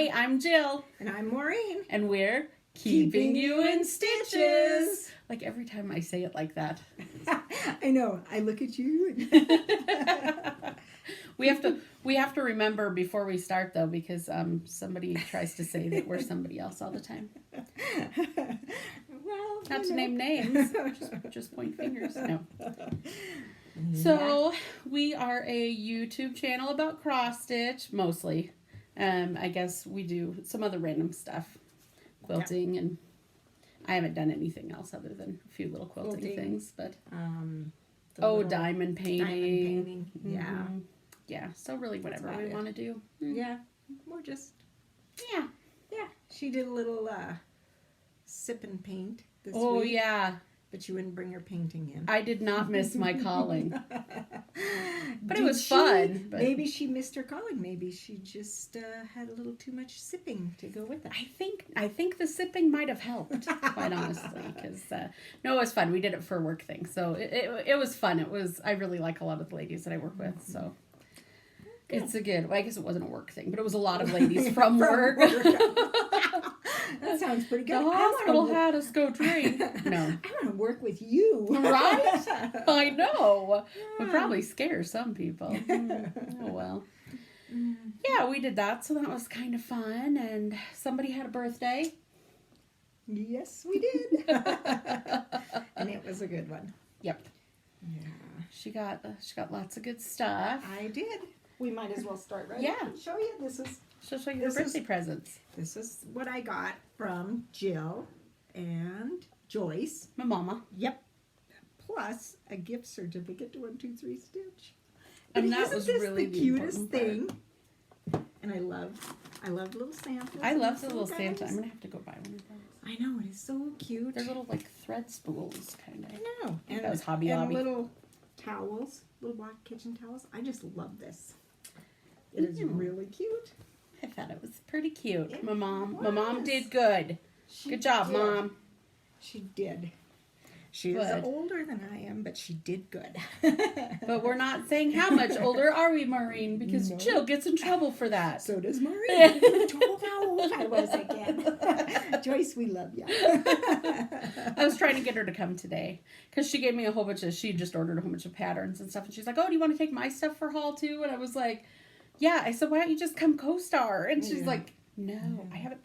Hi, I'm Jill. And I'm Maureen. And we're keeping you in stitches. Like every time I say it like that. I know. I look at you. We have to remember before we start though, because somebody tries to say that we're somebody else all the time. Well, not to name names, just point fingers. No. So we are a YouTube channel about cross stitch mostly. I guess we do some other random stuff, quilting, and I haven't done anything else other than a few little quilting things. But diamond painting. Yeah. Mm-hmm. Yeah. So really, whatever we want to do. Mm. Yeah, we're just yeah. She did a little sip and paint this week. Oh yeah. But you wouldn't bring her painting in. I did not miss my calling. But it was fun. But maybe she missed her calling. Maybe she just had a little too much sipping to go with it. I think the sipping might have helped, quite honestly. Because no, it was fun. We did it for a work thing, so it was fun. I really like a lot of the ladies that I work with, so it's a good. Well, I guess it wasn't a work thing, but it was a lot of ladies from work. That sounds pretty good. The hospital had us go drink. No. I want to work with you. Right? I know. Would probably scare some people. Oh, well. Yeah, we did that, so that was kind of fun. And somebody had a birthday. Yes, we did. And it was a good one. Yep. Yeah. She got lots of good stuff. I did. We might as well start right Yeah. now and show you. She'll show you her birthday presents. This is what I got from Jill and Joyce. My mama. Yep. Plus a gift certificate to 123 Stitch. And that was really the cutest thing. And I love little samples. I love the little Santa. I'm gonna have to go buy one of those. I know, it is so cute. They're little like thread spools, kind of. I know. And that was Hobby Lobby. Little towels, little black kitchen towels. I just love this. It is really cute. I thought it was pretty cute. My mom was. did good. Good job, did. Mom. She did. She is older than I am, but she did good. But we're not saying how much older are we, Maureen, because Jill gets in trouble for that. So does Maureen. You told how old I was again. Joyce, we love you. I was trying to get her to come today because she gave me a whole bunch of, she just ordered a whole bunch of patterns and stuff. And she's like, oh, do you want to take my stuff for haul too? And I was like, yeah. I said, why don't you just come co-star? And she's like, no, I haven't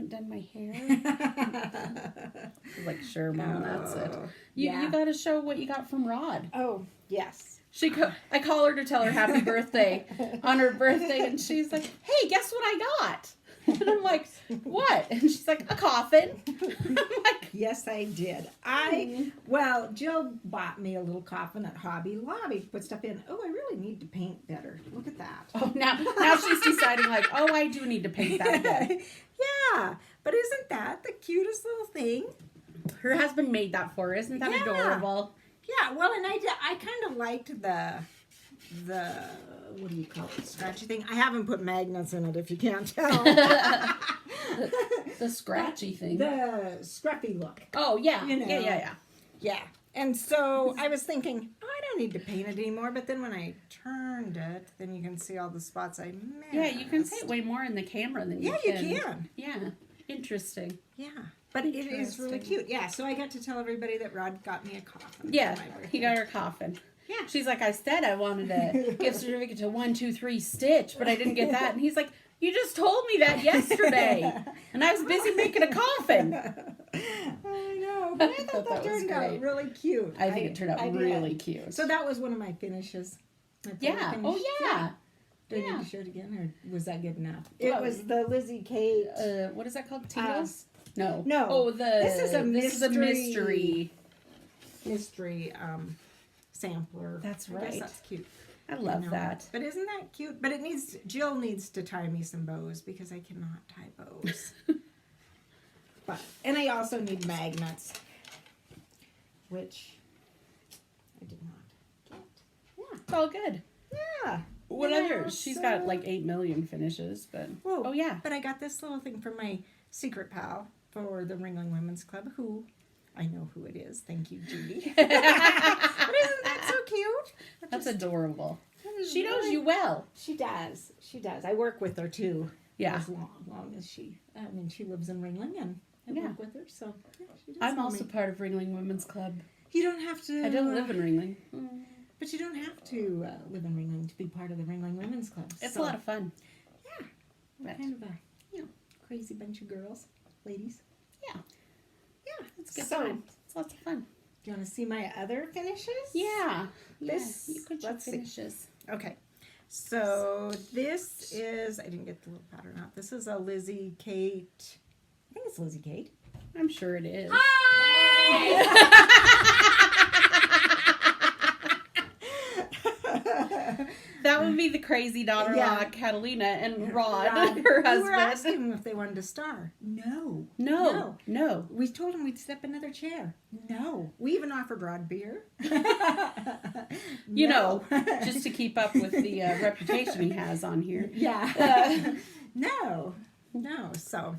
done my hair. I was like, sure, Mom, that's it. You got to show what you got from Rod. Oh, yes. I call her to tell her happy birthday on her birthday, and she's like, hey, guess what I got? And I'm like, what? And she's like, a coffin. I'm like, yes, I did. Jill bought me a little coffin at Hobby Lobby to put stuff in. Oh, I really need to paint better. Look at that. Oh, now she's deciding like, oh, I do need to paint that again. Yeah, but isn't that the cutest little thing? Her husband made that for her. Isn't that adorable? Yeah, well, and I kind of liked the what do you call it, scratchy thing. I haven't put magnets in it, if you can't tell. the scratchy thing. The scruffy look. Oh, yeah. You know. Yeah. And so I was thinking, oh, I don't need to paint it anymore. But then when I turned it, then you can see all the spots I missed. Yeah, you can see it way more in the camera than you can. Yeah, you can. Yeah. Interesting. Yeah. But it is really cute. Yeah, so I got to tell everybody that Rod got me a coffin. Yeah, he got her a coffin. Yeah. She's like, I said I wanted a gift certificate to 123 Stitch, but I didn't get that. And he's like, you just told me that yesterday. And I was busy making a coffin. I know. But I thought that turned out really cute. I think it turned out really cute. So that was one of my finishes. Yeah. Oh, yeah. Do I need to show it again, or was that good enough? It was the Lizzie Kate. What is that called? Teals? No. No. Oh, this is a mystery. Sampler. That's right. I guess that's cute. I love that. But isn't that cute? But Jill needs to tie me some bows because I cannot tie bows. And I also need magnets, which I did not get. Yeah, it's all good. Yeah. What others? She's got like 8 million finishes, but oh yeah. But I got this little thing from my secret pal for the Ringling Women's Club, who I know who it is. Thank you, Judy. But isn't that so cute? That's adorable. She knows you well. She does. I work with her too. Yeah. As long as she lives in Ringling and I Yeah. work with her, so yeah, she does I'm know also me. part of Ringling Women's Club. You don't have to. I don't live in Ringling. But you don't have to live in Ringling to be part of the Ringling Women's Club. It's so, a lot of fun. Yeah. We're But- kind of a crazy bunch of girls, ladies. Yeah. Yeah. It's good So, time. It's lots of fun. do you want to see my other finishes? Yeah. This- You could let's see. finishes. Okay. So this is, I didn't get the little pattern out. This is a Lizzie Kate. I think it's Lizzie Kate. I'm sure it is. That would be the crazy daughter-in-law, Yeah. Catalina, and Rod, Rod. her We were husband. asking them if they wanted to star. No. No. We told them we'd step another chair. No. We even offered Rod beer. You No. know, just to keep up with the reputation he has on here. Yeah. No. So,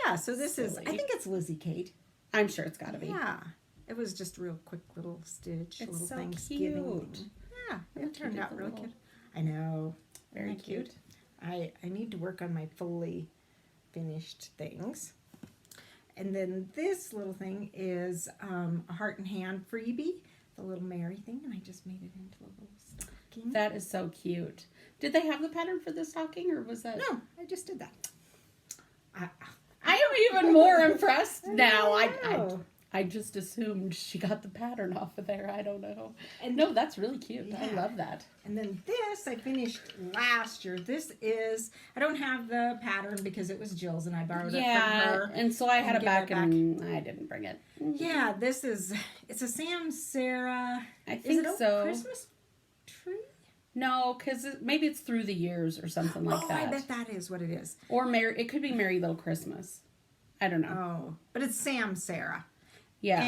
yeah, so this is, I Silly. think it's Lizzie Kate. I'm sure it's got to be. Yeah. It was just a real quick little stitch, It's little so Thanksgiving cute. thing. Yeah, Look, it turned you did out the real little- cute. I know. Very Isn't that cute. I need to work on my fully finished things. And then this little thing is a heart and hand freebie, the little Mary thing, and I just made it into a little stocking. That is so cute. Did they have the pattern for the stocking, or was that? No, I just did that. I am even more impressed now. know. I just assumed she got the pattern off of there. I don't know. And No, that's really cute. I Yeah. love that. And then this I finished last year. This is, I don't have the pattern because it was Jill's and I borrowed it from her. And so I had and it give back, it back. and I didn't bring it. Yeah, this is, it's a Sam Sarah. I Is think it a so. Christmas tree? No, because maybe it's through the years or something like that. I bet that is what it is. Or it could be Merry Little Christmas. I don't know. Oh, but it's Sam Sarah. Yeah.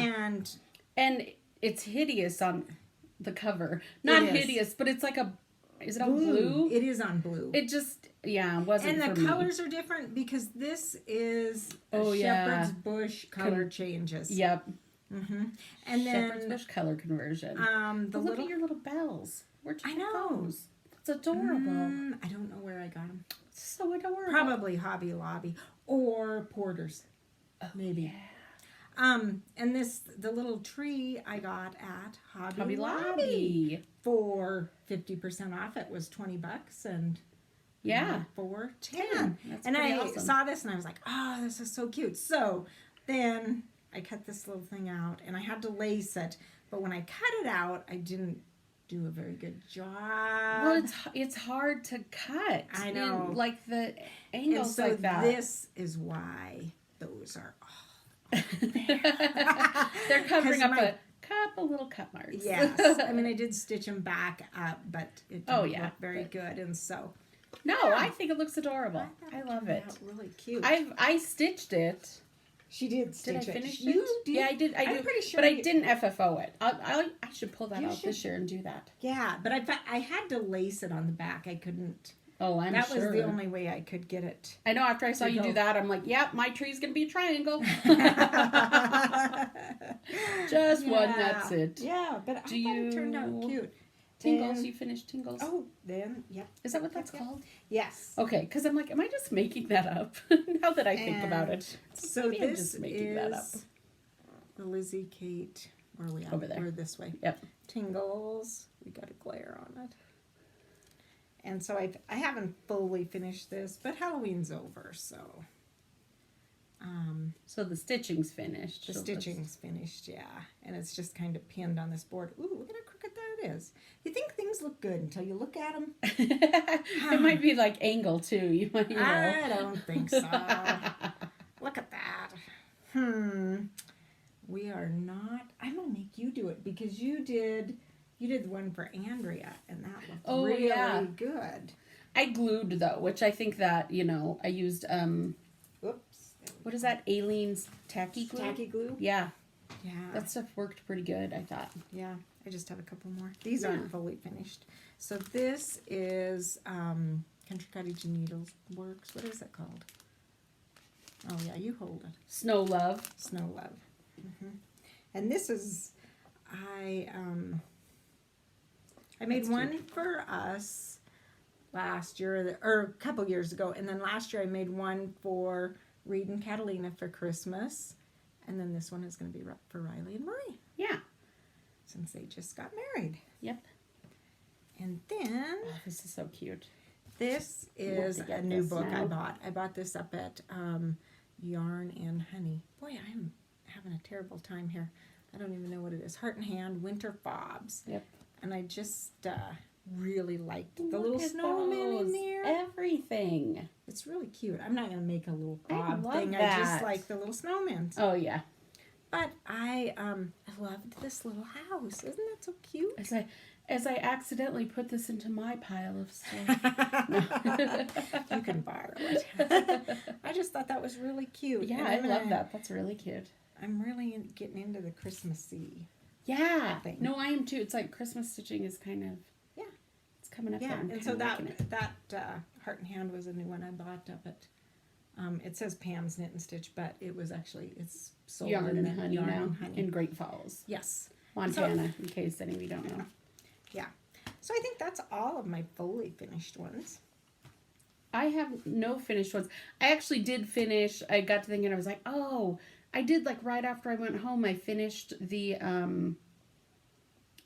And it's hideous on the cover. Not It is. hideous, but it's like is it on blue? It is on blue. It just, wasn't And for the colors are different because this is a Oh, yeah. shepherd's bush color changes. me. Yep. Mm-hmm. And Shepherd's then Bush color conversion. the But look little. at your little bells. Where'd you I get know. those? It's adorable. I don't know where I got them. It's so adorable. Probably Hobby Lobby or Porter's. Oh, maybe. Yeah. And the little tree I got at Hobby, Hobby Lobby Lobby. for 50% off. It was $20 and Yeah. for 10. 10. That's And pretty I awesome. saw this and I was like, oh, this is so cute. So then I cut this little thing out and I had to lace it. But when I cut it out, I didn't do a very good job. Well, it's hard to cut. I know. And, like the and angles so like that. this is why those are They're covering 'Cause up my- a couple little cut marks. Yes. I mean, I did stitch them back up, but it didn't yeah, look very but- good. And so No, I think it looks adorable. thought I love turned it. out really cute. I stitched it. She did Did stitch I it. finish You it? did? Yeah, I did. I'm pretty sure but I you- didn't FFO it. I should pull that You out this should. year and do that. Yeah, but I had to lace it on the back. I couldn't. Oh, I'm that sure. was the only way I could get it. I know. After I saw to you go. do that, I'm like, yep, my tree's gonna be a triangle. Just one. That's it. Yeah, but I thought it turned out you- cute. Tingles. Then- You finished tingles. Oh, then yep. Is that what that's Yep. called? Yes. Okay, because I'm like, am I just making that up? Now that I think about And it. So Maybe I'm this just making that up. is the Lizzie Kate. Where are we at? Over there. We're this way. Yep. Tingles. We got a glare on it. And so I haven't fully finished this, but Halloween's over, so So the stitching's finished. the So stitching's finished, yeah. And it's just kind of pinned on this board. Ooh, look at how crooked that is. You think things look good until you look at them? It might be like angle too. You might, you know. I don't think so. Look at that. We are not. I'm gonna make you do it because you did the one for Andrea, and that looked Oh, really yeah. good. I glued though, which I think that I used Oops. what is that? Aleene's tacky glue. Tacky glue? Yeah, Yeah. that stuff worked pretty good. I thought. Yeah. I just have a couple more. These Yeah. aren't fully finished. So this is Country Cottage Needles Works. What is it called? Oh yeah, you hold it. Snow Love. Snow Love. And this is I made That's one for us last year, or a couple years ago. And then last year I made one for Reed and Catalina for Christmas. And then this one is going to be for Riley and Marie. Yeah. Since they just got married. Yep. And then Oh, this is so cute. this is to get a new this book now. I bought. I bought this up at Yarn and Honey. Boy, I'm having a terrible time here. I don't even know what it is. Heart and Hand Winter Fobs. Yep. And I just really liked the Look little at snowman in those. there. Everything. It's really cute. I'm not going to make a little I fob love thing. I that. just like the little snowmen. Oh, yeah. But I loved this little house. Isn't that so cute? As I accidentally put this into my pile of stuff. You can borrow it. I just thought that was really cute. Yeah, And I love that. That's really cute. I'm really getting into the Christmassy. Yeah. Thing. No, I am too. It's like Christmas stitching is kind of, Yeah. it's coming up. Yeah, there. I'm and so kinda liking it. that Heart and Hand was a new one I bought up at. It says Pam's Knit and Stitch, but it's sold Yarn in and the Honey Yarn now and Honey. in Great Falls, Yes. Montana, in case any of you don't know. Yeah. So I think that's all of my fully finished ones. I have no finished ones. I actually did finish. I got to thinking, I was like, oh, I did like right after I went home, I finished the, I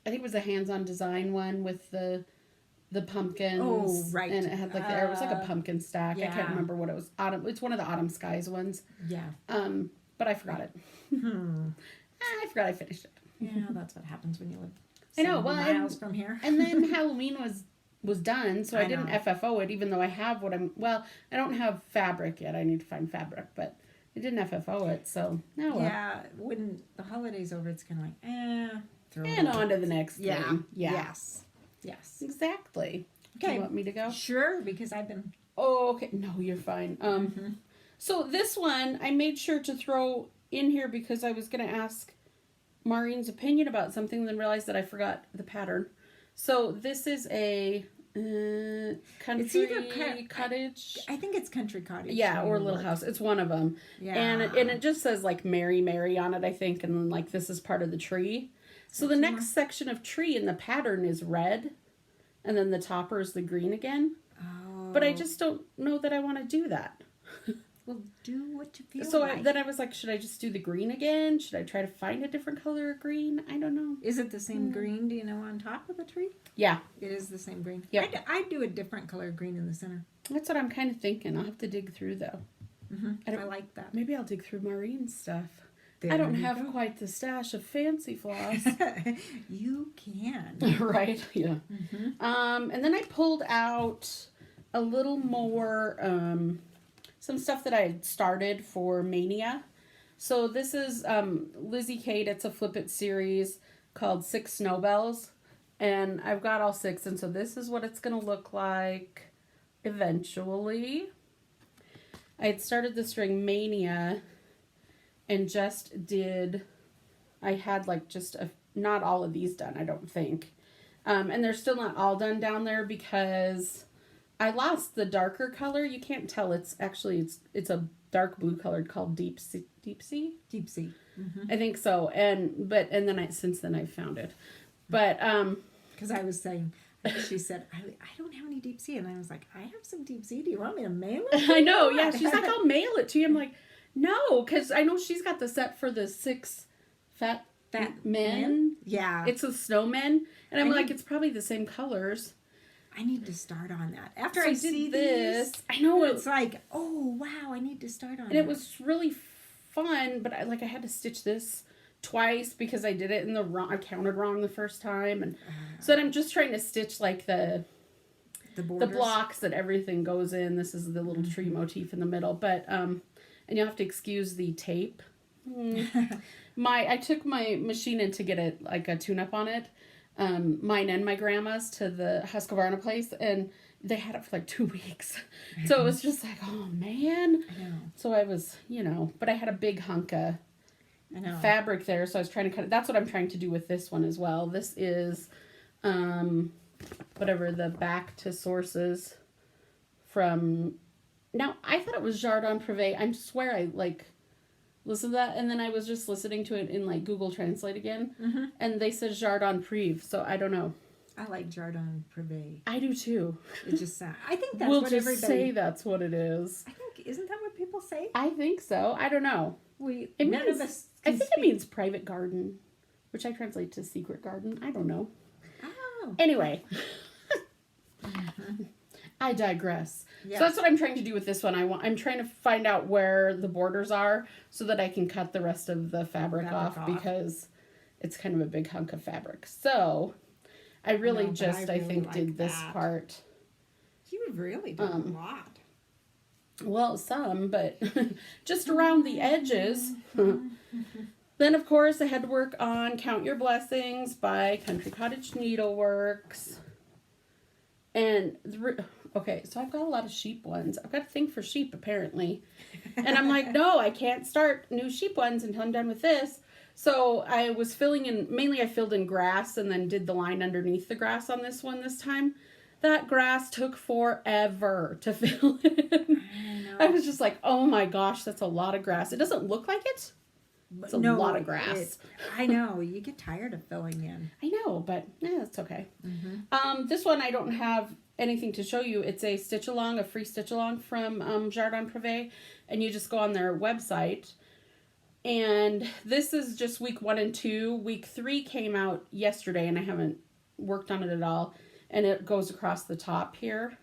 think it was a hands-on design one with the pumpkins. Oh, right. And it had like, it was like a pumpkin stack. I yeah. can't remember what it was. It's one of the Autumn Skies ones. Yeah. But I forgot it. I forgot I finished it. Yeah, that's what happens when you live I know, 70 miles from here. And then Halloween was done, so I didn't know. FFO it, even though I have I don't have fabric yet. I need to find fabric, but I didn't FFO it, so now Yeah, when the holiday's over, it's kind of like, throw it and away. on to the next Yeah. thing. Yeah. Yes. Yes. Exactly. Do Okay. you want me to go? Sure, because I've been. Oh, okay. No, you're fine. So this one I made sure to throw in here because I was going to ask Maureen's opinion about something, then realized that I forgot the pattern. So this is a country It's either cottage. I think it's Country Cottage. Yeah, or Little House. It's one of them. Yeah. And it just says like Mary, Mary on it, I think, and then like this is part of the tree. So the next section of tree in the pattern is red, and then the topper is the green again. Oh. But I just don't know that I want to do that. Well, do what you feel So like. then I was like, should I just do the green again? Should I try to find a different color of green? I don't know. Is it the same green, do you know, on top of the tree? Yeah, It is the same green. Yep. I'd do a different color of green in the center. that's what I'm kind of thinking. I'll have to dig through though. I like that. Maybe I'll dig through Maureen's stuff. There I don't you have go. quite the stash of fancy floss. You can. Right, yeah. And then I pulled out a little more, some stuff that I had started for Mania. So this is Lizzie Kate. It's a Flip It series called 6 Snowbells. And I've got all 6. And so this is what it's going to look like eventually. I had started this during Mania and just did, I had like just not all of these done, I don't think. And they're still not all done down there because I lost the darker color. You can't tell. It's actually, it's a dark blue colored called Deep Sea. Deep sea. I think so. And then since then I found it. But, Because I was saying, she said, I don't have any deep sea. And I was like, I have some deep sea. Do you want me to mail it? I know, yeah. She's like, I'll mail it to you. I'm like, no, because I know she's got the set for the 6 fat men. Yeah. It's with snowmen. And I'm I like, need- it's probably the same colors. I need to start on that. After So I I see did this. these, I know it's like, oh, wow, I need to start on And it was really fun, but I had to stitch this twice because I did it in I counted wrong the first time. And so then I'm just trying to stitch like the blocks that everything goes in. This is the little tree motif in the middle, but and you'll have to excuse the tape. I took my machine in to get it like a tune-up on it, mine and my grandma's, to the Husqvarna place, and they had it for like 2 weeks. So it was just like, oh man. I know. So I was, but I had a big hunk of fabric there, so I was trying to cut it. That's what I'm trying to do with this one as well. This is whatever the Back to Sources from. Now I thought it was Jardin Privé. I swear I listened to that, and then I was just listening to it in Google Translate again, and they said Jardin Privé. So I don't know. I like Jardin Privé. I do too. It just sounds. I think that's We'll what just everybody. say that's what it is. I think isn't that what people say? I think so. I don't know. None of us. I think it means private garden, which I translate to secret garden. I don't know. Oh. Anyway, I digress. Yes. So that's what I'm trying to do with this one. I'm trying to find out where the borders are so that I can cut the rest of the fabric off because it's kind of a big hunk of fabric. So I really I think like did this part. You've really done a lot. Well, some, but just around the edges. Then, of course, I had to work on Count Your Blessings by Country Cottage Needleworks. And, okay, so I've got a lot of sheep ones. I've got a thing for sheep, apparently. And I'm like, no, I can't start new sheep ones until I'm done with this. So I was filling in, mainly I filled in grass and then did the line underneath the grass on this one this time. That grass took forever to fill in. I was just like, oh my gosh, that's a lot of grass. It doesn't look like it. It's a lot of grass. I know. You get tired of filling in. I know, but it's okay. This one I don't have anything to show you. It's a stitch along, a free stitch along from Jardin Privé, and you just go on their website. And this is just week 1 and 2. Week 3 came out yesterday, and I haven't worked on it at all. And it goes across the top here.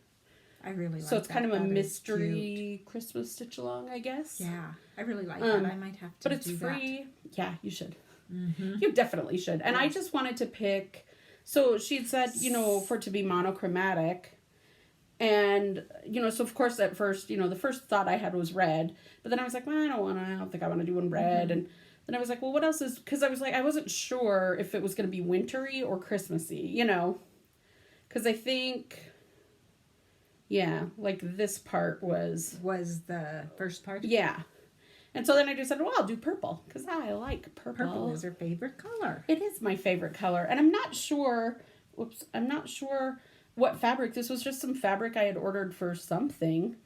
I really like that. So it's kind of a mystery Christmas stitch along, I guess. Yeah, I really like that. I might have to But it's free. That. Yeah, you should. You definitely should. And I just wanted to pick, so she had said, for it to be monochromatic. And, so of course at first, the first thought I had was red. But then I was like, well, I don't think I want to do one red. And then I was like, well, what else is, because I was like, I wasn't sure if it was going to be wintry or Christmassy, Because I think, like this part was the first part? Yeah. And so then I just said, well, I'll do purple because I like purple. Purple is her favorite color. It is my favorite color. And I'm not sure what fabric. This was just some fabric I had ordered for something.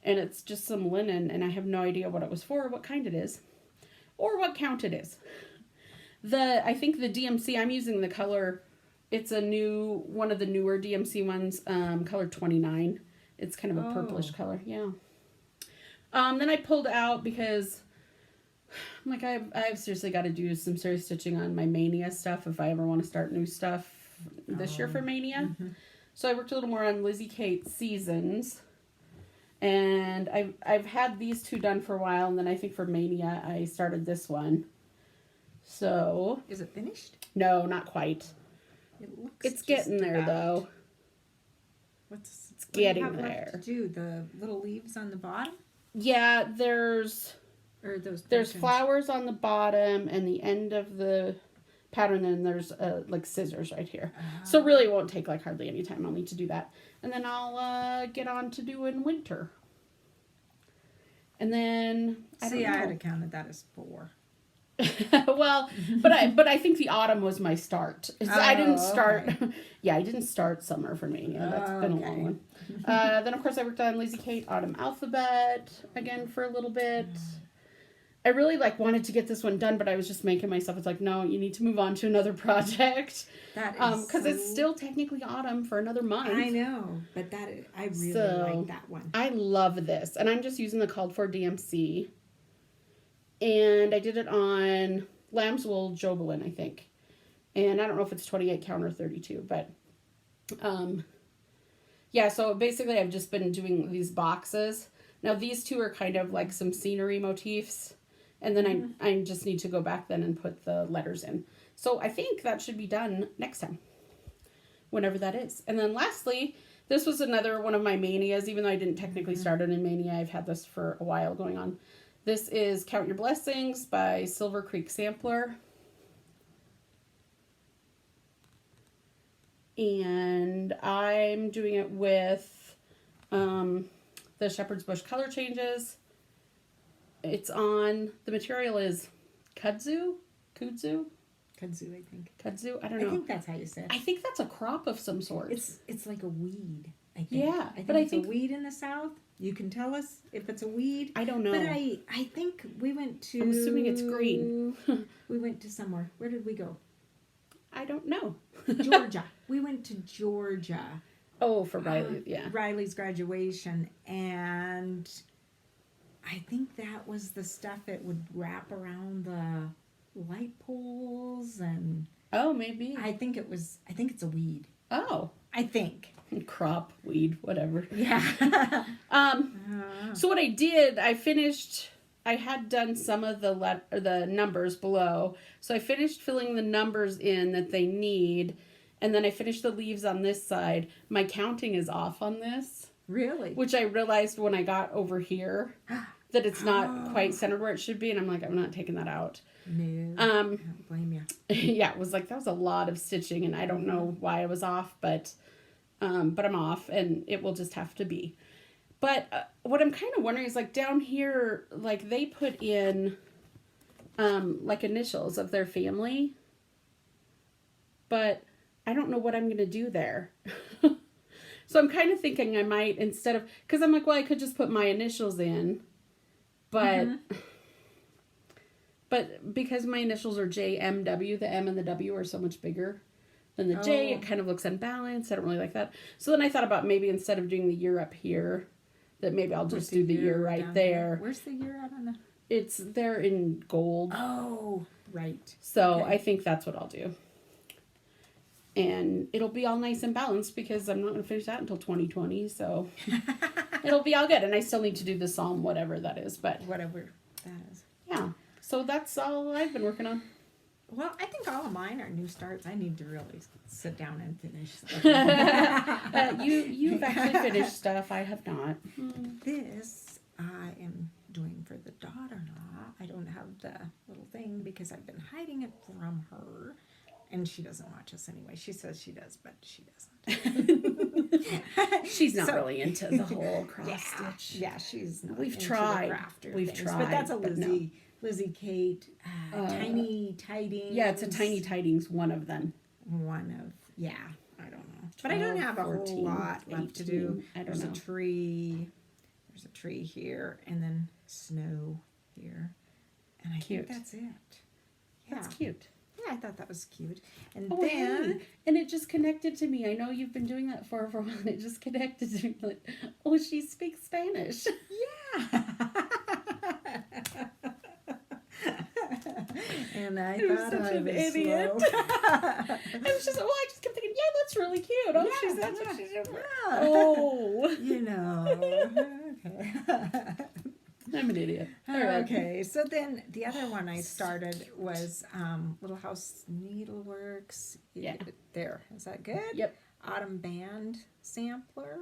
And it's just some linen. And I have no idea what it was for, what kind it is, or what count it is. I think the DMC, I'm using the color, it's one of the newer DMC ones, color 29. It's kind of a purplish color, yeah. Then I pulled out because I'm like, I've seriously got to do some serious stitching on my Mania stuff if I ever want to start new stuff this year for Mania. So I worked a little more on Lizzie Kate's Seasons. And I've had these two done for a while, and then I think for Mania I started this one. So is it finished? No, not quite. It's getting there though. It's getting there. Left to do the little leaves on the bottom. Yeah, there's flowers on the bottom and the end of the pattern, and there's like scissors right here. So really it won't take like hardly any time. I'll need to do that, and then I'll get on to doing winter. And then I had counted that as 4. Well, but I think the autumn was my start. I didn't start. Okay. Yeah, I didn't start summer for me. That's been a long one. Then of course I worked on Lizzie Kate Autumn Alphabet again for a little bit. I really wanted to get this one done, but I was just making myself. It's like, no, you need to move on to another project. That is because it's still technically autumn for another month. I know, but I really like that one. I love this, and I'm just using the called for DMC. And I did it on lamb's wool Jobelin, I think. And I don't know if it's 28 count or 32, but yeah, so basically I've just been doing these boxes. Now these two are kind of like some scenery motifs, and then I just need to go back then and put the letters in. So I think that should be done next time, whenever that is. And then lastly, this was another one of my manias, even though I didn't technically start it in mania. I've had this for a while going on. This is Count Your Blessings by Silver Creek Sampler. And I'm doing it with the Shepherd's Bush color changes. It's on, the material is kudzu, I think. Kudzu, I don't know. I think that's how you say it. I think that's a crop of some sort. It's like a weed, I think. Yeah, I think it's a weed in the South. You can tell us if it's a weed. I don't know. But I think we went to... I'm assuming it's green. We went to somewhere. Where did we go? I don't know. Georgia. We went to Georgia. Oh, for Riley, yeah. Riley's graduation, and I think that was the stuff it would wrap around the light poles, and Oh, maybe. I think it's a weed. Oh. I think. Crop, weed, whatever. Yeah. So what I did, I had done some of the numbers below. So I finished filling the numbers in that they need. And then I finished the leaves on this side. My counting is off on this. Really? Which I realized when I got over here that it's not quite centered where it should be. And I'm like, I'm not taking that out. No. I don't blame you. Yeah, it was like, that was a lot of stitching. And I don't know why I was off, but I'm off. And it will just have to be. But what I'm kind of wondering is, like, down here, like, they put in, like, initials of their family. But I don't know what I'm going to do there. So I'm kind of thinking I might, instead of, because I'm like, well, I could just put my initials in. But, but because my initials are JMW, the M and the W are so much bigger than the J, it kind of looks unbalanced. I don't really like that. So then I thought about maybe instead of doing the year up here, that maybe I'll just do the year right there. Where's the year? I don't know. It's there in gold. Oh, right. So I think that's what I'll do. And it'll be all nice and balanced because I'm not going to finish that until 2020. So it'll be all good. And I still need to do the Psalm, whatever that is. But whatever that is. Yeah. So that's all I've been working on. Well, I think all of mine are new starts. I need to really sit down and finish stuff. You've actually finished stuff. I have not. This I am doing for the daughter-in-law. I don't have the little thing because I've been hiding it from her. And she doesn't watch us anyway. She says she does, but she doesn't. She's not really into the whole cross stitch. Yeah, she's not We've into tried. the crafter We've things. tried. But that's a no. Lizzie Kate, Tiny Tidings. Yeah, it's a Tiny Tidings, one of them. One of, yeah, I don't know. But I don't have a 14, whole lot left to do. I don't There's know. a tree. There's a tree here, and then snow here. And I Cute. think that's it. Yeah. That's cute. Yeah, I thought that was cute. And Oh, then... hey. And it just connected to me. I know you've been doing that for a while, and it just connected to me. Like, oh, she speaks Spanish. Yeah. And I You're thought such I an was idiot. slow. I was just, I just kept thinking, yeah, that's really cute. Oh, Yeah, that's what she's doing. Yeah. Oh. You know. Okay. I'm an idiot. All right. Okay, so then the other one I started was Little House Needleworks. Yeah. There. Is that good? Yep. Autumn Band Sampler.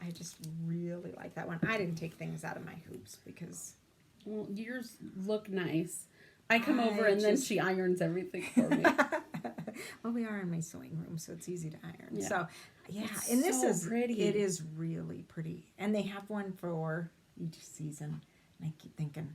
I just really like that one. I didn't take things out of my hoops because... Well, yours look nice. I come over and then she irons everything for me. Well, we are in my sewing room, so it's easy to iron. Yeah. So, yeah, It's and this so is pretty. It is really pretty, and they have one for each season. And I keep thinking,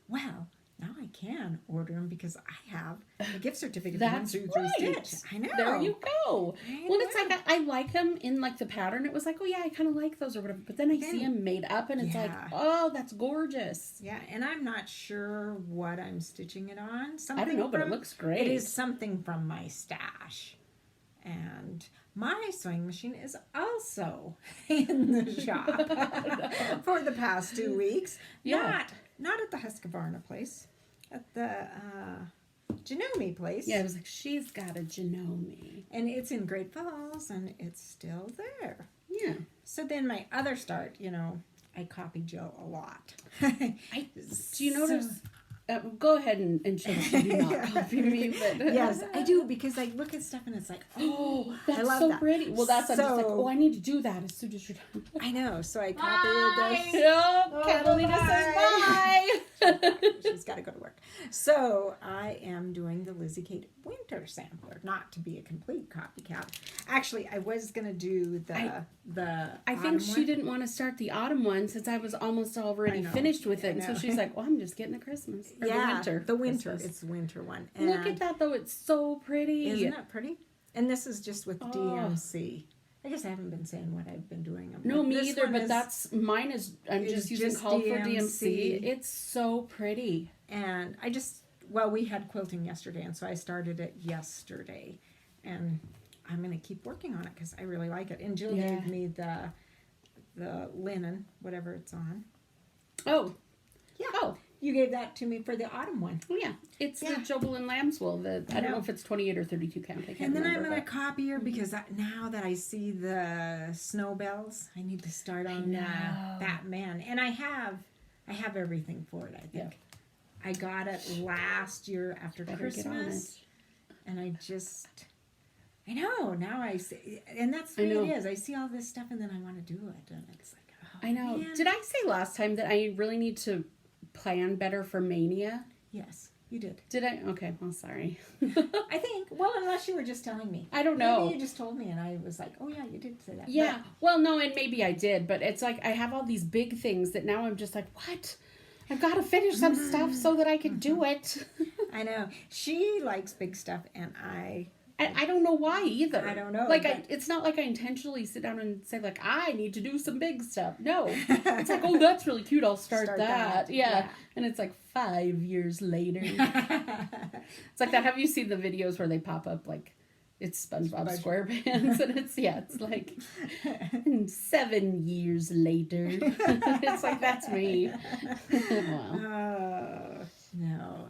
well, now I can order them because I have a gift certificate. That's for 1 right. 3 Stitch. I know. There you go. I Well, it's know. like I like them in like the pattern. It was like, oh yeah, I kind of like those or whatever. But then I see them made up, and it's like, Yeah. oh, that's gorgeous. Yeah, and I'm not sure what I'm stitching it on. I don't know, but it looks great. It is something from my stash. And my sewing machine is also in the shop for the past 2 weeks. Yeah. Not at the Husqvarna place, at the Genome place. Yeah, I was like, she's got a Genome. And it's in Great Falls, and it's still there. Yeah. So then my other start, I copy Jill a lot. Do you notice? Go ahead and show that you do not copy me. But Yes, I do, because I look at stuff and it's like, oh, I that's love so that. pretty. Well, I'm just like, So- oh, I need to do that as soon as you're done. I know, so I copied this. Oh, Catalina says bye. She's got to go to work. So I am doing the Lizzie Kate Winter Sampler, not to be a complete copycat. Actually, I was going to do the I think autumn she one. didn't want to start the autumn one since I was almost already I know. finished with it. I And so know. she's like, well, I'm just getting the Christmas. Or Yeah, the winter. the winter. Christmas. It's the winter one. Look And at that, though. It's so pretty. Isn't it pretty? And this is just with Oh. DMC. I guess I haven't been saying what I've been doing. I'm No, like, me this either, one but is- I'm is just using just called for DMC. DMC. It's so pretty. And I just well, we had quilting yesterday, and so I started it yesterday, and I'm going to keep working on it because I really like it. And Jill gave me the linen, whatever it's on. Oh. Yeah. Oh. You gave that to me for the autumn one. Oh, yeah. It's the Jobelin lamb's wool. I don't know if it's 28 or 32 count. I can't And then remember, I'm going to copy her because now that I see the snow bells, I need to start on Batman. And I have everything for it, I think. Yeah. I got it last year after Christmas. And I know, now I see, and that's what it is. I see all this stuff and then I want to do it. And it's like, oh, I know. man. Did I say last time that I really need to plan better for Mania? Yes, you did. Did I? Okay, well, sorry. I think, well, unless you were just telling me. I don't know. Maybe you just told me and I was like, oh yeah, you did say that. Yeah, well, no, and maybe I did, but it's like I have all these big things that now I'm just like, what? I've got to finish some stuff so that I can do it. I know. She likes big stuff and I don't know why either. I don't know. Like, it's not like I intentionally sit down and say, like, I need to do some big stuff. No. It's like, oh, that's really cute. I'll start that. Yeah. And it's like 5 years later. It's like that. Have you seen the videos where they pop up, like, it's SpongeBob SquarePants? And it's like 7 years later. It's like, that's me. Wow. No,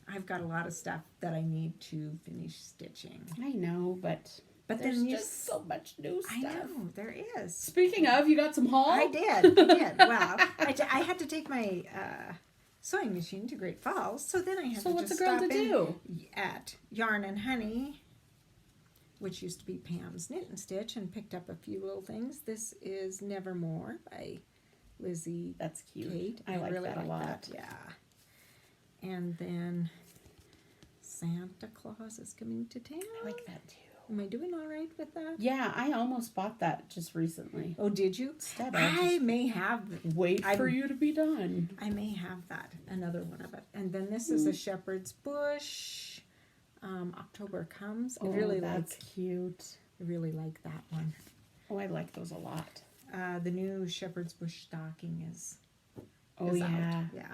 I've got a lot of stuff that I need to finish stitching. I know, but there's just so much new stuff. I know, there is. Speaking of, you got some haul? I did. Well, I had to take my sewing machine to Great Falls, so then I had to what's just a girl stop to do? At Yarn and Honey, which used to be Pam's Knit and Stitch, and picked up a few little things. This is Nevermore by Lizzie. That's cute. Kate. I like really that a lot. That. Yeah. And then Santa Claus is coming to town. I like that too. Am I doing all right with that? Yeah, I almost bought that just recently. Oh, did you? Instead, I may have. Wait for you to be done. I may have that. Another one of it. And then this is a Shepherd's Bush. October Comes. I really that's cute. I really like that one. Oh, I like those a lot. The new Shepherd's Bush stocking is out. Yeah.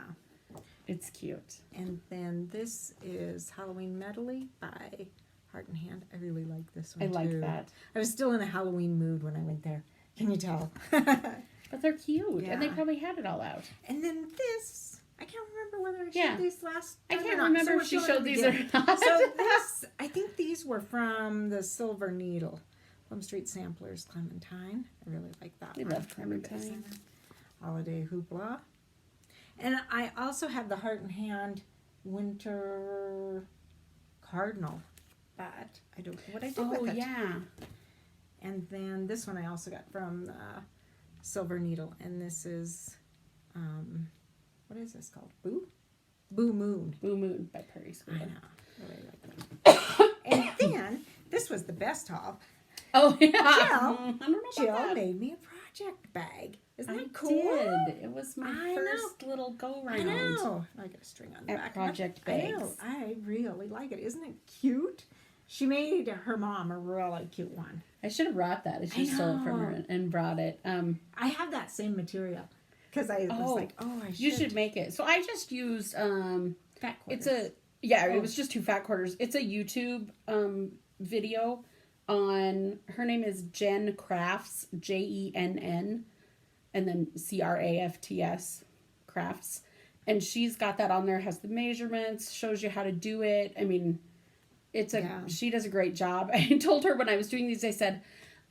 It's cute. And then this is Halloween Medley by Heart and Hand. I really like this one I like that. I was still in a Halloween mood when I went there. Can you tell? But they're cute. Yeah. And they probably had it all out. And then this, I can't remember whether I showed these last time. I can't remember if she showed these or not. So this, I think these were from the Silver Needle. Plum Street Samplers Clementine. I really like that one. I love Clementine. Holiday Hoopla. And I also have the Heart and Hand Winter Cardinal, but I don't know what I did with it. Oh, yeah. And then this one I also got from Silver Needle, and this is, what is this called? Boo Moon. Boo Moon by Perry Square. I know. Really like that. And then, this was the best haul. Oh, yeah. Jill, I don't know about Jill made me a project bag. Isn't that cool? I did. It was my first little go-round. I know. I got a string on the back. Project bags. I know. I really like it. Isn't it cute? She made her mom a really cute one. I should have brought that. I should have stole it from her and brought it. I have that same material. Because I was like, I should. You should make it. So I just used... fat quarters. It was just 2 fat quarters. It's a YouTube video on... Her name is Jen Crafts. Jenn. And then Crafts, Crafts. And she's got that on there, has the measurements, shows you how to do it. I mean, she does a great job. I told her when I was doing these, I said,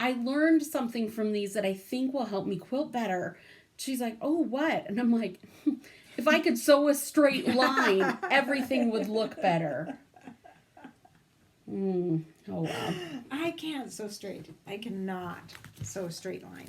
I learned something from these that I think will help me quilt better. She's like, oh, what? And I'm like, if I could sew a straight line, everything would look better. Oh, wow. I can't sew straight. I cannot sew a straight line.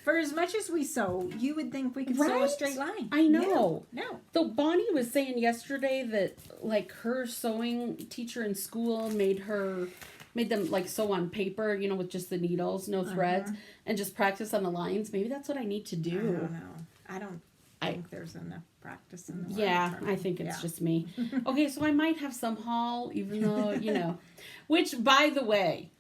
For as much as we sew, you would think we could sew a straight line. I know. No. So Bonnie was saying yesterday that like her sewing teacher in school made them like sew on paper, with just the needles, no threads, and just practice on the lines. Maybe that's what I need to do. I don't know. I don't think there's enough practice in the Yeah, I think it's just me. Okay, so I might have some haul, even though, which, by the way,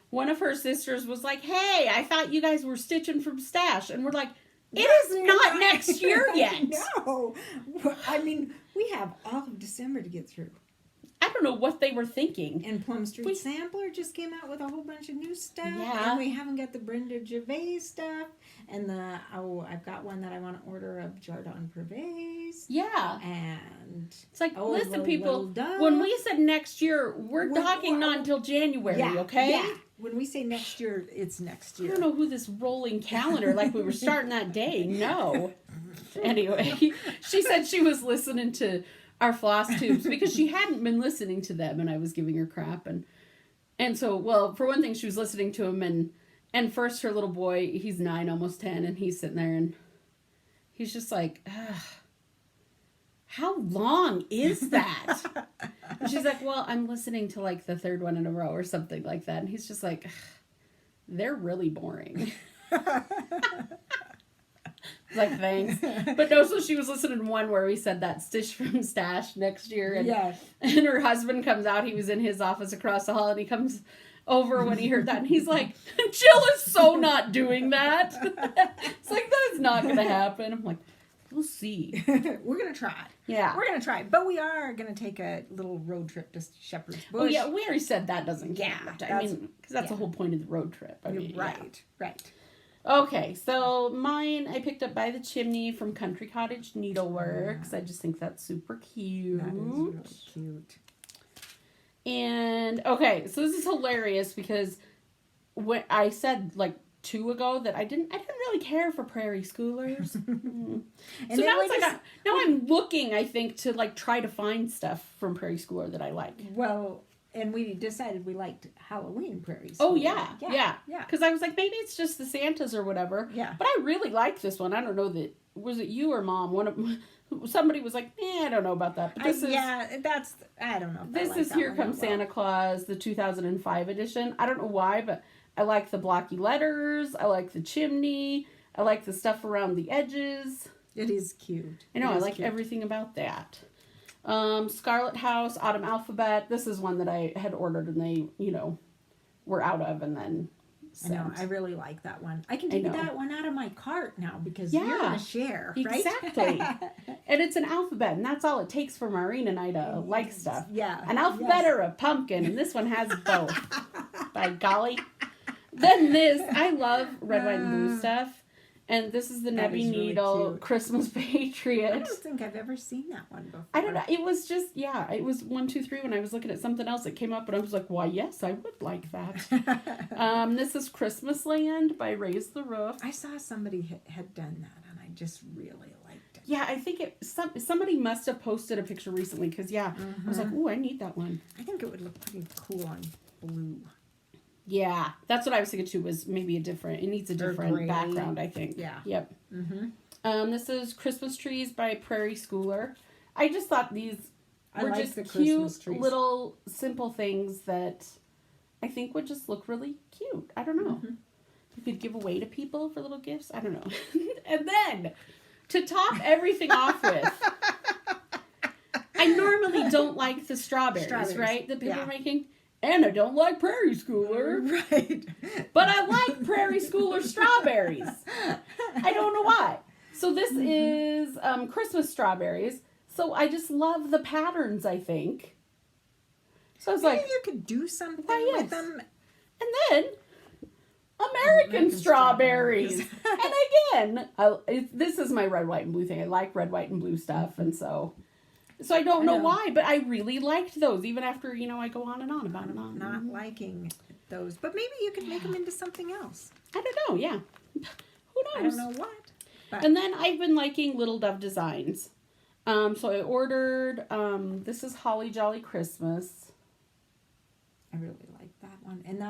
one of her sisters was like, hey, I thought you guys were stitching from Stash. And we're like, It is not next year yet. No. I mean, we have all of December to get through. I don't know what they were thinking. And Plum Street Sampler just came out with a whole bunch of new stuff. Yeah. And we haven't got the Brenda Gervais stuff. And I've got one that I want to order of Jardin Pervez. Yeah. And it's like, listen, people, Dove. when we said next year, we're talking not until January, okay? Yeah. When we say next year, it's next year. I don't know who this rolling calendar, like we were starting that day. No. Anyway, she said she was listening to our FlossTubes because she hadn't been listening to them, and I was giving her crap. And so, well, for one thing, she was listening to them, and first her little boy, he's 9, almost 10, and he's sitting there, and he's just like, how long is that? And she's like, well, I'm listening to like the third one in a row or something like that. And he's just like, they're really boring. Like, thanks. But no, so she was listening to one where we said that Stitch from Stash next year. And, and her husband comes out. He was in his office across the hall, and he comes over when he heard that. And he's like, Jill is so not doing that. It's like, that is not going to happen. I'm like, we'll see. We're going to try. Yeah. We're going to try. But we are going to take a little road trip to Shepherd's Bush. Oh, yeah. We already said that doesn't count. I mean, because that's the whole point of the road trip. I mean, right. Okay, so mine I picked up By the Chimney from Country Cottage Needleworks. I just think that's super cute. That is really cute. And, okay, so this is hilarious because when I said, like, 2 ago that I didn't really care for Prairie Schoolers. And so now it's like, now I'm looking, I think, to, like, try to find stuff from Prairie Schooler that I like. Well, and we decided we liked Halloween Prairie Schooler. Oh, yeah. Because I was like, maybe it's just the Santas or whatever. Yeah. But I really like this one. I don't know that, was it you or Mom? Somebody was like, I don't know about that. But this is, I don't know. This is Here Comes Santa Claus, the 2005 edition. I don't know why, but I like the blocky letters. I like the chimney. I like the stuff around the edges. It is cute. I know, I like everything about that. Scarlet House, Autumn Alphabet. This is one that I had ordered and they, were out of and then sent. I know, I really like that one. I can take that one out of my cart now because you're going to share, right? Exactly. And it's an alphabet, and that's all it takes for Maureen and I to like stuff. Yeah. An alphabet or a pumpkin, and this one has both. By golly. Then this, I love red, white, and blue stuff. And this is the Nebby Needle really Christmas Patriot. I don't think I've ever seen that one before. I don't know. It was just, it was 1, 2, 3 when I was looking at something else that came up, and I was like, why, yes, I would like that. This is Christmas Land by Raise the Roof. I saw somebody had done that, and I just really liked it. Yeah, I think somebody must have posted a picture recently, because, I was like, ooh, I need that one. I think it would look pretty cool on blue. Yeah, that's what I was thinking too, was maybe it needs a different background, I think. Yeah. Yep. This is Christmas Trees by Prairie Schooler. I just thought these were just cute little simple things that I think would just look really cute. I don't know. You could give away to people for little gifts. I don't know. And then, to top everything off with, I normally don't like the strawberries. Right? That people are making. And I don't like Prairie Schooler. Right. But I like Prairie Schooler strawberries. I don't know why. So this is Christmas strawberries. So I just love the patterns, I think. So I was like, you could do something with them. And then American strawberries. And again, this is my red, white, and blue thing. I like red, white, and blue stuff. And so I don't know why, but I really liked those, even after, I go on and on about it. Not liking those. But maybe you could make them into something else. I don't know, yeah. Who knows? I don't know what. But. And then I've been liking Little Dove Designs. So I ordered, this is Holly Jolly Christmas. I really like that one. And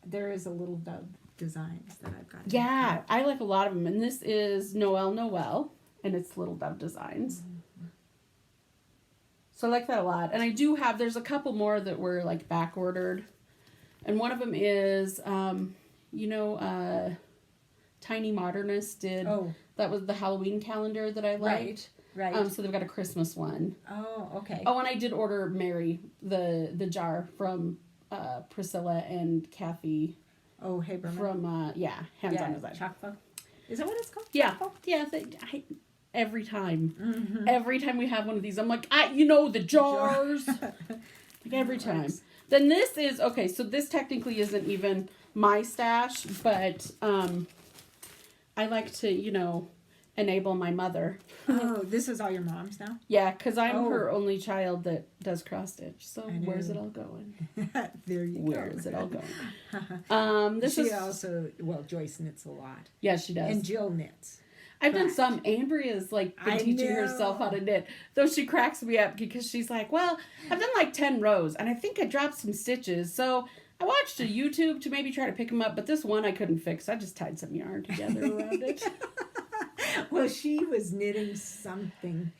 there is a Little Dove Designs that I've got. Yeah, I like a lot of them. And this is Noel, and it's Little Dove Designs. So I like that a lot. And I do have, there's a couple more that were like back ordered. And one of them is, Tiny Modernist did, that was the Halloween calendar that I liked. Right. So they've got a Christmas one. Oh, okay. Oh, and I did order Mary, the jar from Priscilla and Kathy. Oh, Haberman. From, Hands on Design. Chocolate. Is that what it's called? Yeah. Tackle? Yeah. Every time. Mm-hmm. Every time we have one of these, I'm like, the jars. Like every time. Then this is, okay, so this technically isn't even my stash, but I like to, enable my mother. Oh, this is all your mom's now? Yeah, because I'm her only child that does cross stitch. So where's it all going? There you go. Where is it all going? Joyce knits a lot. Yeah, she does. And Jill knits. I've done some. Andrea's been teaching herself how to knit. Though she cracks me up because she's like, well, I've done like 10 rows and I think I dropped some stitches. So I watched a YouTube to maybe try to pick them up, but this one I couldn't fix. I just tied some yarn together around it. Well, she was knitting something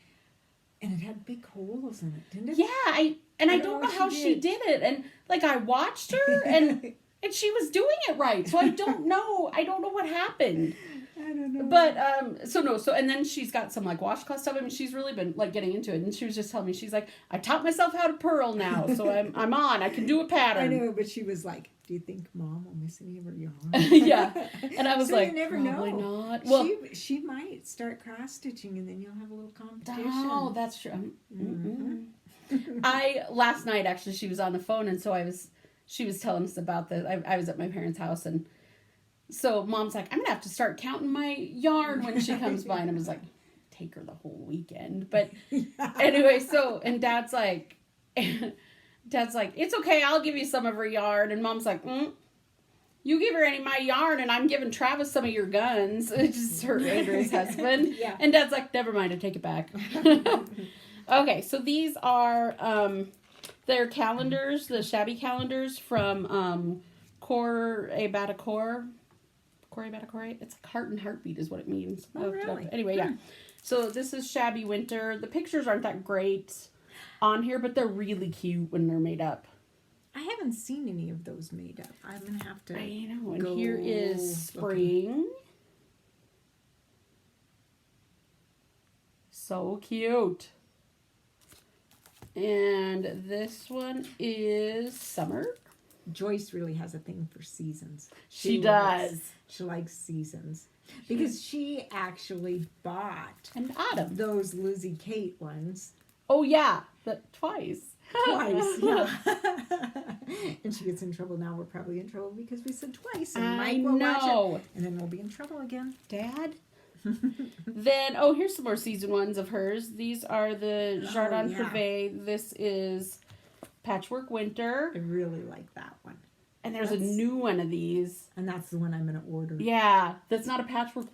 and it had big holes in it, didn't it? Yeah, I don't know how she did it. And I watched her and she was doing it right. So I don't know. I don't know what happened. I don't know. But, and then she's got some, washcloth stuff. I mean, she's really been, getting into it. And she was just telling me, she's like, I taught myself how to purl now. So I'm on. I can do a pattern. I know, but she was like, do you think Mom will miss any of her yarn? Yeah. And I was so like, you never probably know. not. Well, she might start cross-stitching and then you'll have a little competition. Oh, that's true. Mm-hmm. Last night, actually, she was on the phone. And so she was telling us about this. I was at my parents' house and so Mom's like, I'm going to have to start counting my yarn when she comes by. And I was like, take her the whole weekend. But anyway, and Dad's like, it's okay. I'll give you some of her yarn. And Mom's like, you give her any of my yarn and I'm giving Travis some of your guns. It's just her, Andrew's husband. Yeah. And Dad's like, never mind. I take it back. Okay. So these are, their calendars, the shabby calendars from, Core Abatacore. It's like heart and heartbeat is what it means. Oh, really? Anyway, yeah. So this is Shabby Winter. The pictures aren't that great on here, but they're really cute when they're made up. I haven't seen any of those made up. I'm going to have to I know. And here is Spring. So cute. And this one is Summer. Joyce really has a thing for seasons. She does. She likes seasons. Because she actually bought And Autumn. those Lizzie Kate ones. Oh, yeah. Twice. Twice, yeah. And she gets in trouble now. We're probably in trouble because we said twice. And Mike will watch it. And then we'll be in trouble again. Dad? Then, here's some more season ones of hers. These are the Jardin Privé. This is Patchwork Winter. I really like that one. And there's a new one of these. And that's the one I'm going to order. Yeah, that's not a patchwork.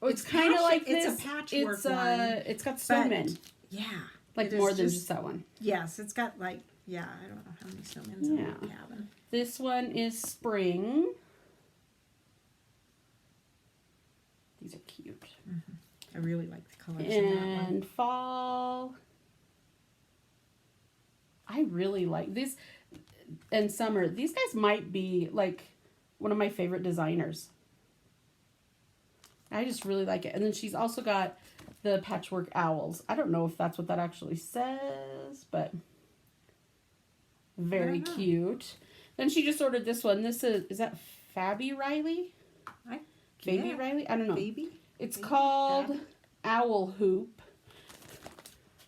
It's kind of like this. It's a patchwork one. It's got snowmen. Yeah. More than just that one. Yes, it's got I don't know how many snowmen in the cabin. This one is Spring. These are cute. Mm-hmm. I really like the colors in that one. And Fall. I really like this. And Summer. These guys might be one of my favorite designers. I just really like it. And then she's also got the Patchwork Owls. I don't know if that's what that actually says, but very cute. Then she just ordered this one. This is that Fabi Riley? Baby Riley? I don't know. Baby? It's called Fabi? Owl Hoop.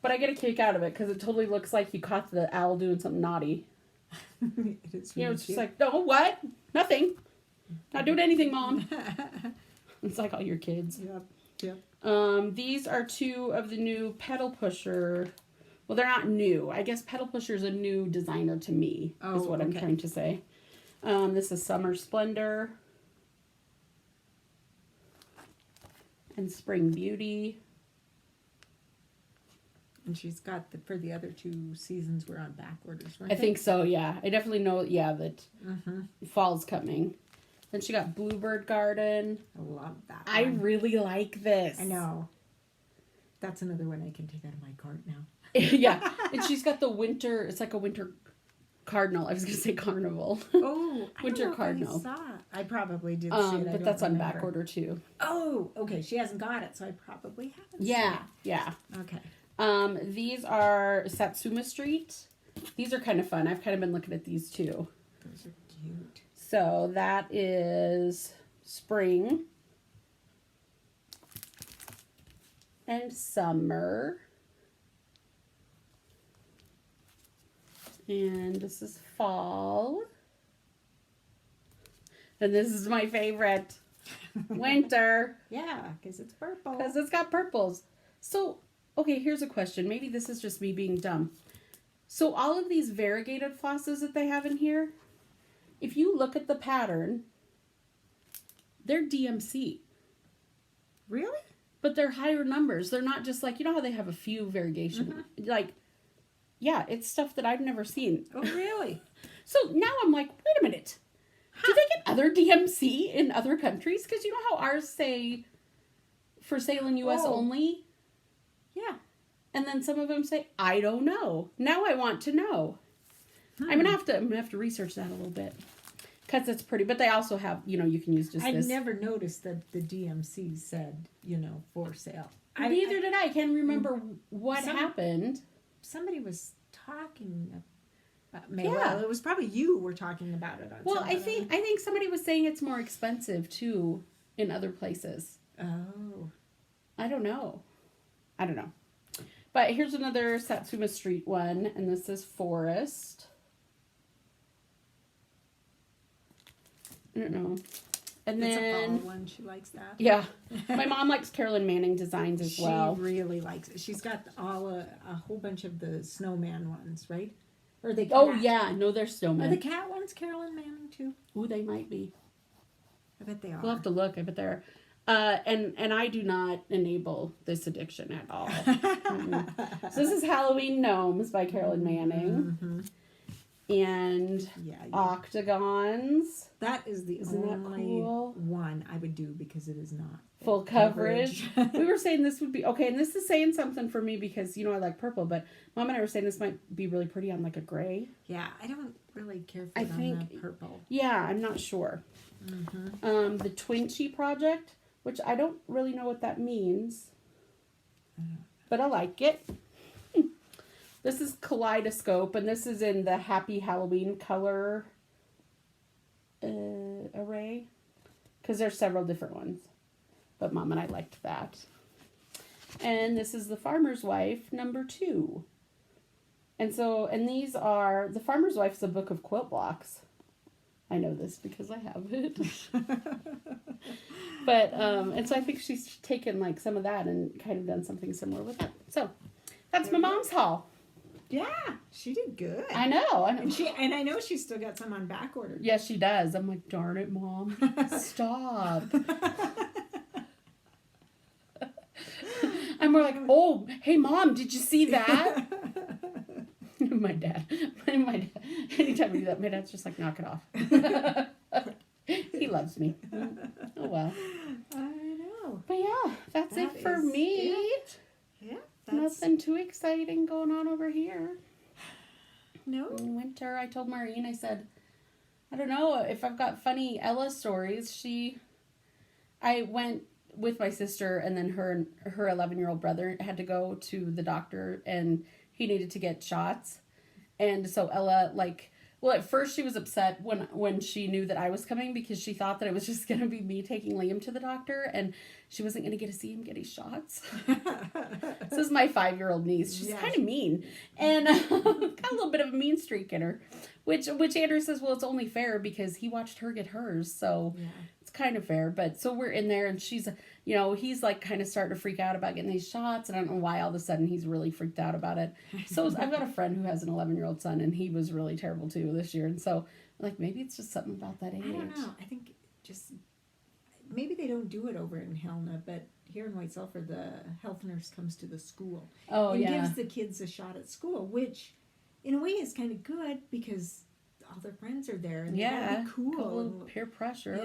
But I get a kick out of it because it totally looks like you caught the owl doing something naughty. It is really It's just like, no, what? Nothing. Not doing anything, Mom. It's like all your kids. Yep. These are two of the new pedal pusher. Well, they're not new. I guess pedal pusher is a new designer to me. Is what I'm trying to say. This is Summer Splendor and Spring Beauty. And she's got for the other 2 seasons we're on back orders, right? I think so. Yeah, I definitely know. Yeah, that fall's coming. Then she got Bluebird Garden. I love that one. I really like this. I know. That's another one I can take out of my cart now. Yeah. And she's got the winter, it's like a winter cardinal. I was going to say carnival. Oh, winter cardinal. I saw it. I probably did see it. But that's on back order too. Oh, okay. She hasn't got it, so I probably haven't Yeah. seen it. Yeah. Okay. These are Satsuma Street. These are kind of fun. I've kind of been looking at these too. Those are cute. So that is Spring. and summer. And this is fall. And this is my favorite, winter. Yeah, because it's purple. Because it's got purples. So, okay, here's a question. Maybe this is just me being dumb. So all of these variegated flosses that they have in here, if you look at the pattern, they're DMC. Really? But they're higher numbers. They're not just like, you know how they have a few variegation. Like, yeah, it's stuff that I've never seen. Oh, really? So now I'm like, wait a minute. Do they get other DMC in other countries? Because you know how ours say for sale in U.S. only? Yeah. And then some of them say, I don't know. Now I want to know. I'm gonna have to research that a little bit. Because it's pretty. But they also have, you know, you can use just I this. never noticed that the DMC said, you know, for sale. Neither did I. Can't remember what happened. Somebody was talking about, well, it was probably you were talking about it. Well, I think somebody was saying it's more expensive, too, in other places. Oh. I don't know. But here's another Satsuma Street one, and this is Forest. I don't know. And It's then a fall one. She likes that. yeah, my mom likes Carolyn Manning designs as well. She really likes it. She's got a whole bunch of the snowman ones, right? Or the cat. Oh yeah, no, they're snowmen. Are the cat ones Carolyn Manning too? Ooh, they might be. I bet they are. We'll have to look. I bet they're. And I do not enable this addiction at all. So this is Halloween Gnomes by Carolyn Manning. Mm-hmm. And octagons. That is the Isn't that only cool? one I would do because it is not Full coverage. We were saying this would be okay, and this is saying something for me because you know I like purple, but Mom and I were saying this might be really pretty on like a gray. Yeah, I don't really care for I it on think- the purple. Yeah, I'm not sure. Mm-hmm. The Twinchy project, which I don't really know what that means, but I like it. This is Kaleidoscope, and this is in the Happy Halloween color array, because there's several different ones. But Mom and I liked that. And this is the Farmer's Wife #2. And these are, the Farmer's Wife is a book of quilt blocks. I know this because I have it. But, and so I think she's taken like some of that and kind of done something similar with it. So, that's my mom's haul. Yeah, she did good. I know. And I know she's still got some on back order. Yes, she does. I'm like, darn it, Mom. Stop. I'm more like, oh, hey, Mom, did you see that? my dad. Anytime we do that, my dad's just like, knock it off. He loves me. Oh, well. I know. But yeah, that's it for me. Yeah. Nothing too exciting going on over here. No. In winter, I told Maureen, I said, I don't know if I've got funny Ella stories. I went with my sister, and then her 11-year-old brother had to go to the doctor, and he needed to get shots. And so Ella, at first she was upset when she knew that I was coming because she thought that it was just going to be me taking Liam to the doctor, and she wasn't going to get to see him get his shots. This is my 5-year-old niece. She's kind of mean, and got a little bit of a mean streak in her, which Andrew says, well, it's only fair because he watched her get hers, so it's kind of fair. But so we're in there, and she's, he's like kind of starting to freak out about getting these shots, and I don't know why all of a sudden he's really freaked out about it. So I've got a friend who has an 11-year-old son, and he was really terrible too this year, and so maybe it's just something about that age. I don't know. I think just maybe they don't do it over in Helena, but here in White Sulphur, the health nurse comes to the school and gives the kids a shot at school, which in a way is kind of good because all their friends are there and they gotta be cool. And peer pressure.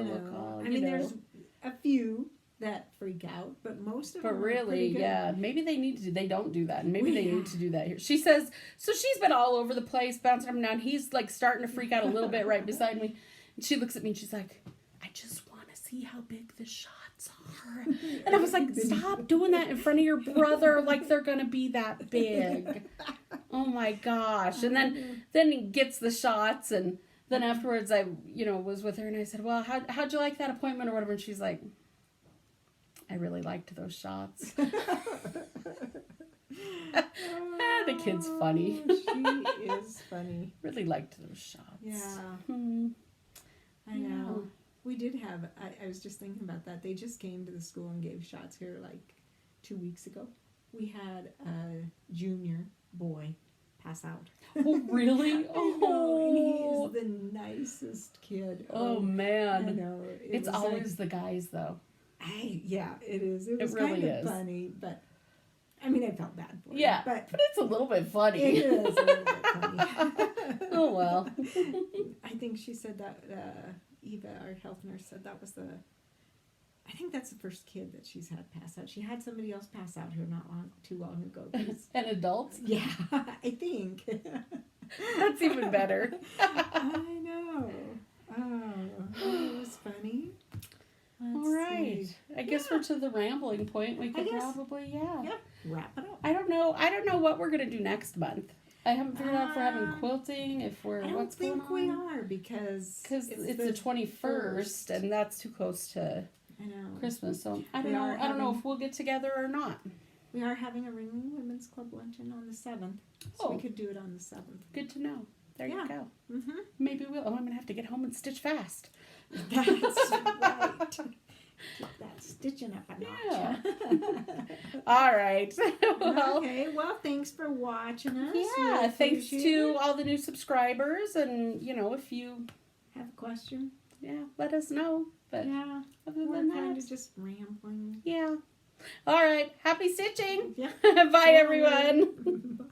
There's a few that freak out, but most of them are really, pretty good. maybe they don't do that, and maybe they need to do that here. She says, so she's been all over the place, bouncing up and down. He's like starting to freak out a little bit right beside me, and she looks at me and she's like, I just want to see how big the shots are. And I was like, stop doing that in front of your brother like they're gonna be that big. Oh my gosh. And then he gets the shots, and then afterwards I was with her and I said, well, how'd you like that appointment or whatever, and she's like, I really liked those shots. The kid's funny. She is funny. Really liked those shots. Yeah. Hmm. I know. We did have, I was just thinking about that. They just came to the school and gave shots here like 2 weeks ago. We had a junior boy pass out. Oh, really? Oh, and he is the nicest kid. Oh, man. I know. It's always the guys, though. Yeah, it is. It was really kind of is. funny, but I mean, I felt bad for him. Yeah, But it's a little bit funny. it is a little bit funny. Oh, well. I think she said that, Eva, our health nurse, said that was I think that's the first kid that she's had pass out. She had somebody else pass out here not too long ago. An adult? Yeah, I think. That's even better. I know. Oh, it was funny. All right. I guess we're to the rambling point. We could probably, wrap it up. I don't know what we're going to do next month. I haven't figured out if we're having quilting, if we're, what's going on. I don't think we are because it's the 21st, and that's too close to Christmas. So I don't know if we'll get together or not. We are having a Ringling Women's Club luncheon on the 7th, so we could do it on the 7th. Good to know. There you go. Mm-hmm. Maybe we'll. Oh, I'm gonna have to get home and stitch fast. That's right. Get that stitching up a notch. Yeah. All right. Okay. Well, thanks for watching us. Yeah. Thanks to all the new subscribers, and if you have a question, let us know. But other than that, kind of just rambling. Yeah. All right. Happy stitching. Yeah. Bye, everyone.